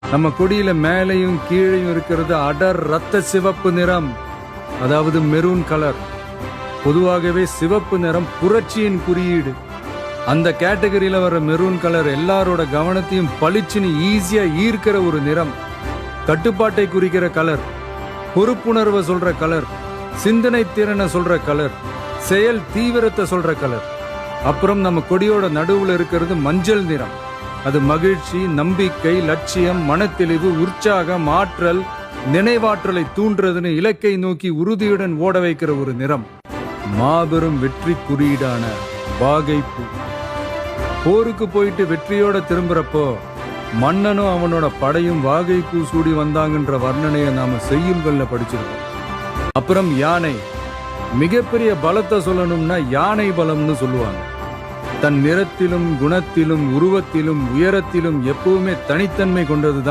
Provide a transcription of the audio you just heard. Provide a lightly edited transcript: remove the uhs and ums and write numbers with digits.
நம்ம கொடியில மேலையும் கீழையும் இருக்கிறது அடர் ரத்த சிவப்பு நிறம், அதாவது மெரூன் கலர். பொதுவாகவே சிவப்பு நிறம் புரட்சியின் குறியீடு. அந்த கேட்டகரியில வர மெரூன் கலர் எல்லாரோட கவனத்தையும் பளிச்சுன்னு ஈஸியா ஈர்க்கிற ஒரு நிறம். கட்டுப்பாட்டை குறிக்கிற கலர், பொறுப்புணர்வை சொல்ற கலர், சிந்தனை திறனை சொல்ற கலர், செயல் தீவிரத்தை சொல்ற கலர். அப்புறம் நம்ம கொடியோட நடுவுல இருக்கிறது மஞ்சள் நிறம். அது மகிழ்ச்சி, நம்பிக்கை, லட்சியம், மனத்தெளிவு, உற்சாகம், ஆற்றல், நினைவாற்றலை தூண்டுறதுன்னு இலக்கை நோக்கி உறுதியுடன் ஓட வைக்கிற ஒரு நிறம். மாபெரும் வெற்றி குறியீடான வாகைப்பூ. போருக்கு போயிட்டு வெற்றியோட திரும்புறப்போ மன்னனும் அவனோட படையும் வாகைப்பூ சூடி வந்தாங்கன்ற வர்ணனையை நாம செய்யுள்கள்ல படிச்சிருக்கோம். அப்புறம் யானை. மிகப்பெரிய பலத்தை சொல்லணும்னா யானை பலம்னு சொல்லுவாங்க. தன் நிறத்திலும் குணத்திலும் உருவத்திலும் உயரத்திலும் எப்பவுமே தனித்தன்மை கொண்டது